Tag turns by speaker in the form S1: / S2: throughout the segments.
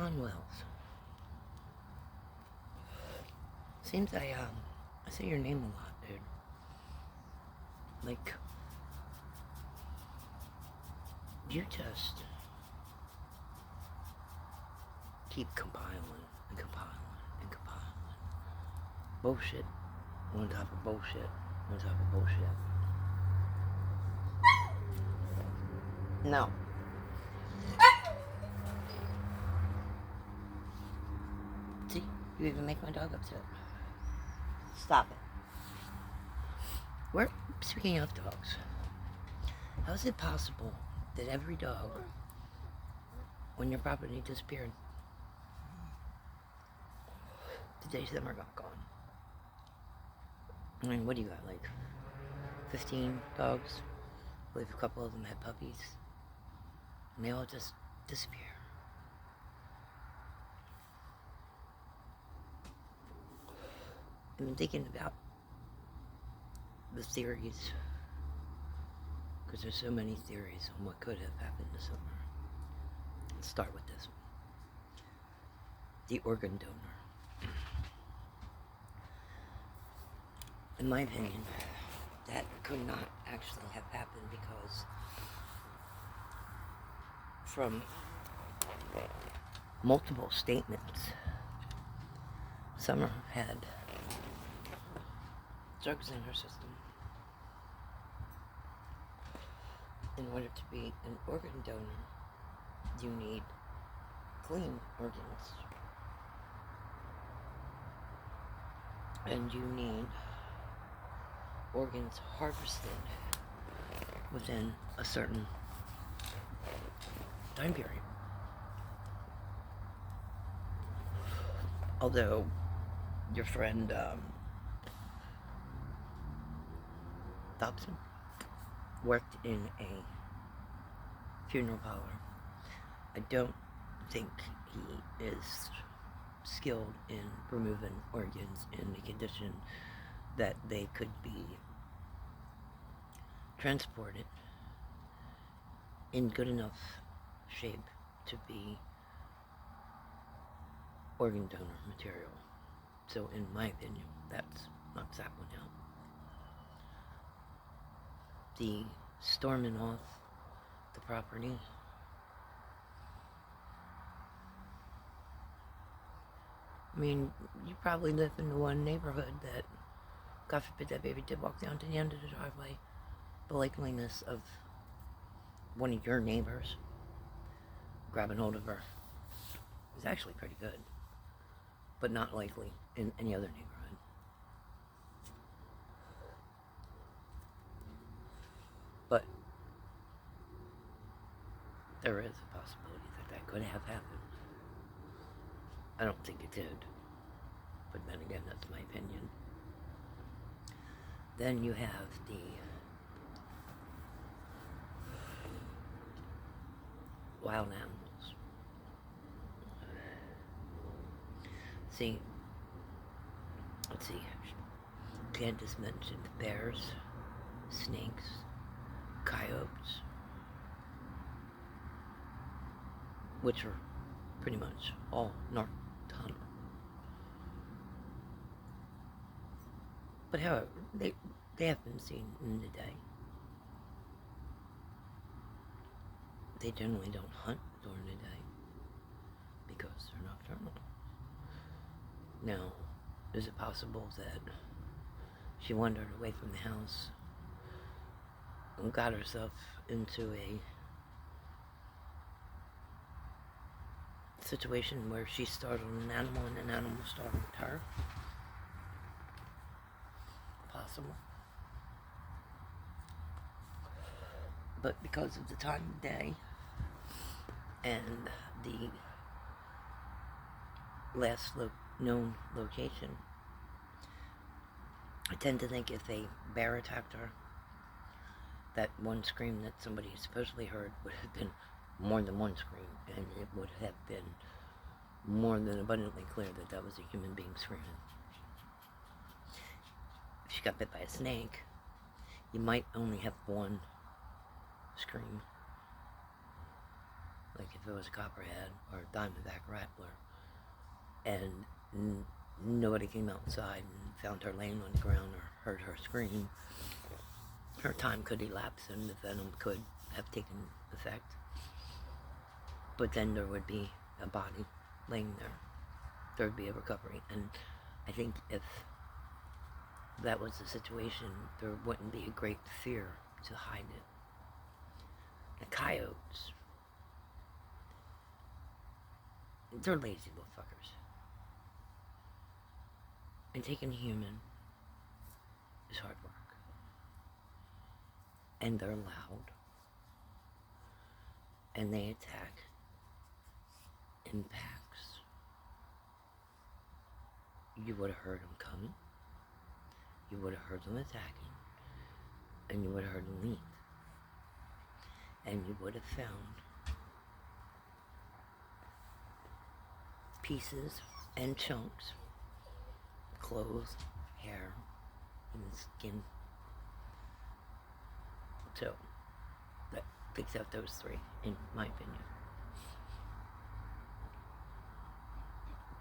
S1: John Wells. Seems I say your name a lot, dude. Like, you just keep compiling and compiling and compiling. Bullshit on top of bullshit on top of bullshit. No. See, you even make my dog upset. Stop it. Speaking of dogs, how is it possible that every dog on your property disappeared? The days of them are gone. I mean, what do you got, like 15 dogs? I believe a couple of them had puppies. And they all just disappear. I've been thinking about the theories, because there's so many theories on what could have happened this summer. Let's start with this one. The organ donor. In my opinion, that could not actually have happened because from multiple statements, Summer had drugs in her system. In order to be an organ donor, you need clean organs. And you need organs harvested within a certain time period. Although your friend Dobson worked in a funeral parlor, I don't think he is skilled in removing organs in the condition that they could be transported in good enough shape to be organ donor material. So in my opinion, that's knocks that one out. The storming off the property, I mean, you probably live in the one neighborhood that, God forbid that baby did walk down to the end of the driveway. The likeliness of one of your neighbors grabbing hold of her is actually pretty good, but not likely in any other neighborhood. But there is a possibility that that could have happened. I don't think it did, but then again, that's my opinion. Then you have the wild animals. See, let's see, Candace mentioned bears, snakes, coyotes, which are pretty much all nocturnal. But however, they have been seen in the day. They generally don't hunt during the day because they're nocturnal. Now, is it possible that she wandered away from the house and got herself into a situation where she startled an animal and an animal startled her? Possible. But because of the time of day and the last known location, I tend to think if a bear attacked her, that one scream that somebody supposedly heard would have been more than one scream, and it would have been more than abundantly clear that that was a human being screaming. If she got bit by a snake, you might only have one scream. like if it was a copperhead or a diamondback rattler, and nobody came outside and found her laying on the ground or heard her scream, her time could elapse and the venom could have taken effect. But then there would be a body laying there. There would be a recovery. And I think if that was the situation, there wouldn't be a great fear to hide it. The coyotes, they're lazy little fuckers. And taking a human is hard work. And they're loud. And they attack in packs. You would have heard them coming. You would have heard them attacking. And you would have heard them leave. And you would have found pieces and chunks, clothes, hair, and skin. So, that picks out those three, in my opinion.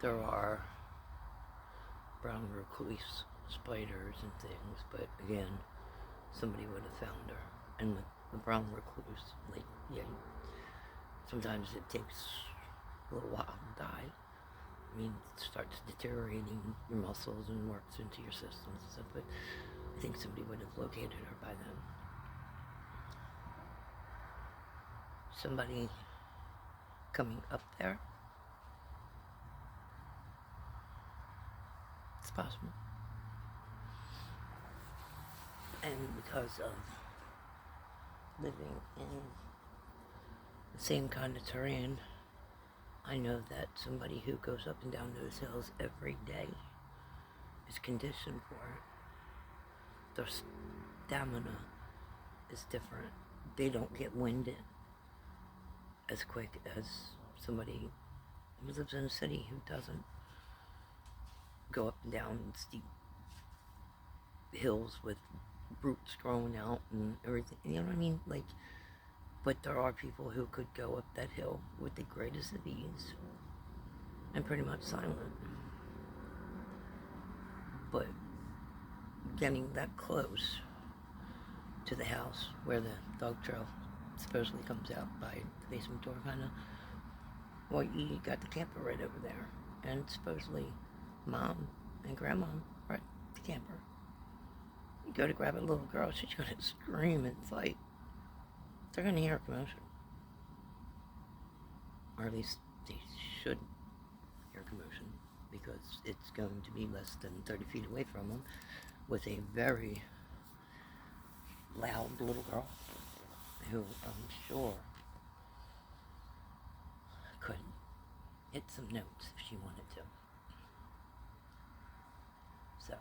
S1: There are brown recluse spiders and things, but again, somebody would have found her. And with the brown recluse, like, yeah, sometimes it takes a little while to die. I mean, it starts deteriorating your muscles and works into your systems and stuff, but I think somebody would have located her by then. Somebody coming up there, it's possible. And because of living in the same kind of terrain, I know that somebody who goes up and down those hills every day is conditioned for it. Their stamina is different. They don't get winded as quick as somebody who lives in a city who doesn't go up and down steep hills with roots growing out and everything. You know what I mean? Like, but there are people who could go up that hill with the greatest of ease and pretty much silent. But getting that close to the house where the dog trail supposedly comes out by the basement door, kind of, well, you got the camper right over there. And supposedly mom and grandma are at the camper. You go to grab a little girl, she's going to scream and fight. They're going to hear a commotion. Or at least they should hear a commotion, because it's going to be less than 30 feet away from them with a very loud little girl who I'm sure could hit some notes if she wanted to. So,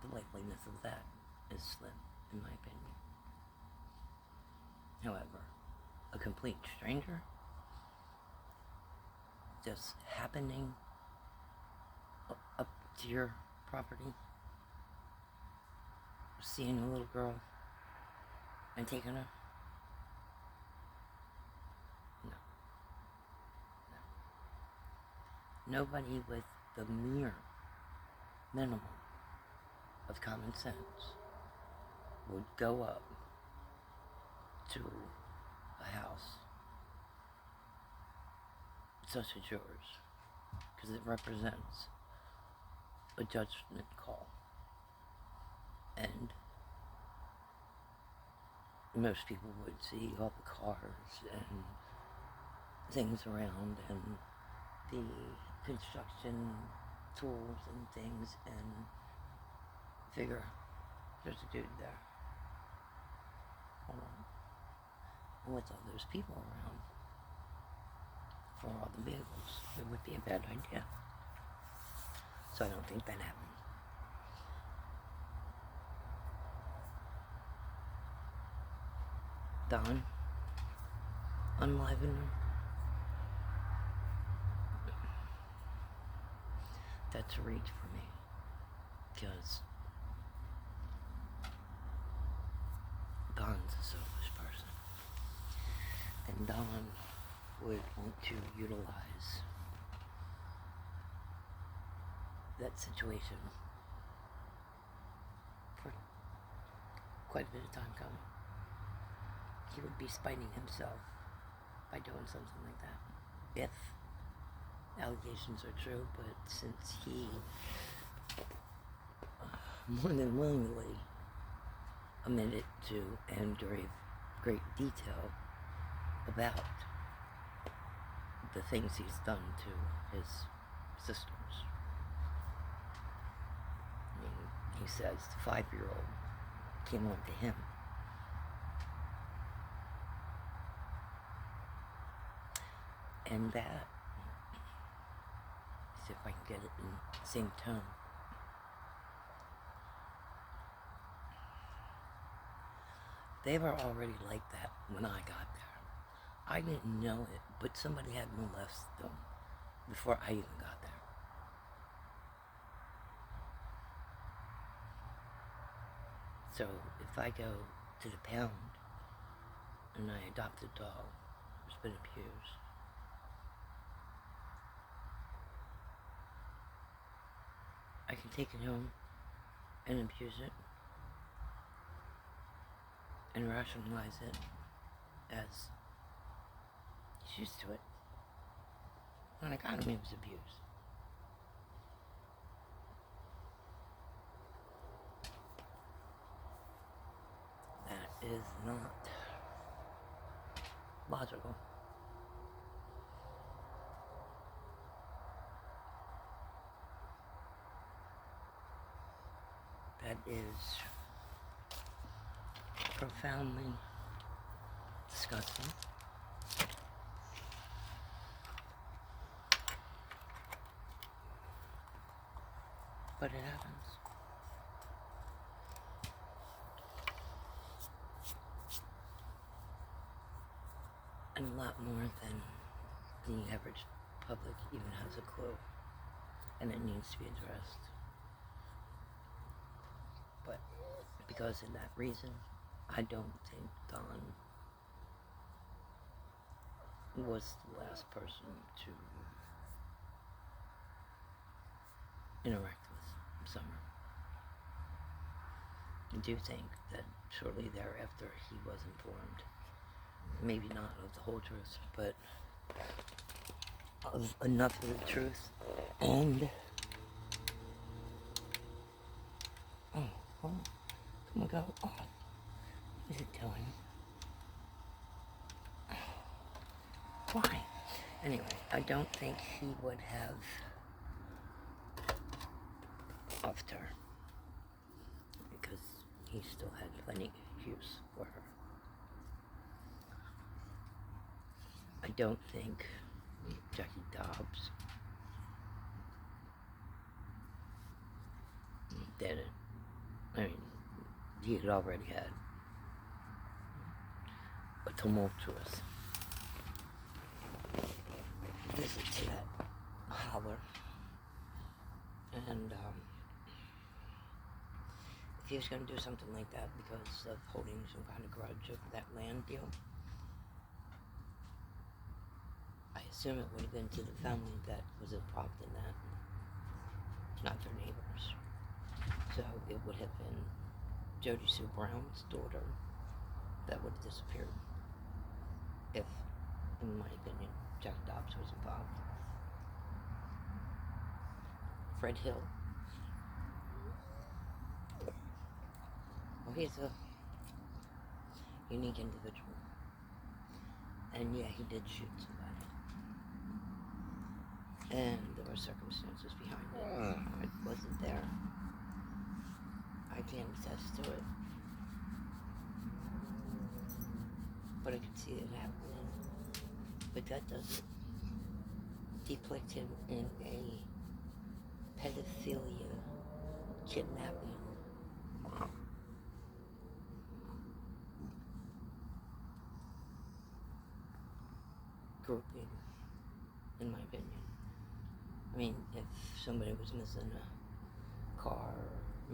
S1: the likeliness of that is slim, in my opinion. However, a complete stranger just happening up to your property, seeing a little girl and taking her, no. Nobody with the mere minimum of common sense would go up to a house such as yours, because it represents a judgment call. And most people would see all the cars and things around and the construction tools and things and figure there's a dude there. Hold on. And with all those people around, for all the vehicles, it would be a bad idea. So I don't think that happened. Don, Unlivener, that's a reach for me, because Don's a selfish person, and Don would want to utilize that situation for quite a bit of time coming. He would be spiting himself by doing something like that, if allegations are true. But since he more than willingly admitted to and gave great detail about the things he's done to his sisters. I mean, he says the 5-year-old came on to him. And that, see if I can get it in the same tone. They were already like that when I got there. I didn't know it, but somebody had molested them before I even got there. So if I go to the pound and I adopt a dog who's been abused, I can take it home and abuse it and rationalize it as he's used to it. When I got him, he was abused. That is not logical. That is profoundly disgusting. But it happens. And a lot more than the average public even has a clue. And it needs to be addressed. But because of that reason, I don't think Don was the last person to interact with Summer. I do think that shortly thereafter he was informed, maybe not of the whole truth, but of enough of the truth. And oh, my God, oh, what is it doing? Why? Anyway, I don't think he would have offed her because he still had plenty of use for her. I don't think Jackie Dobbs did it. I mean, he had already had a tumultuous visit to that holler. And if he was going to do something like that because of holding some kind of grudge over that land deal, I assume it would have been to the family that was involved in that, not their neighbors. So it would have been Jody Sue Brown's daughter that would have disappeared if, in my opinion, Jack Dobbs was involved. Fred Hill. Well, he's a unique individual. And yeah, he did shoot somebody. And there were circumstances behind it. I wasn't there. I can't attest to it. But I could see it happening. But that doesn't depict him in a pedophilia, kidnapping grouping, in my opinion. I mean, if somebody was missing a car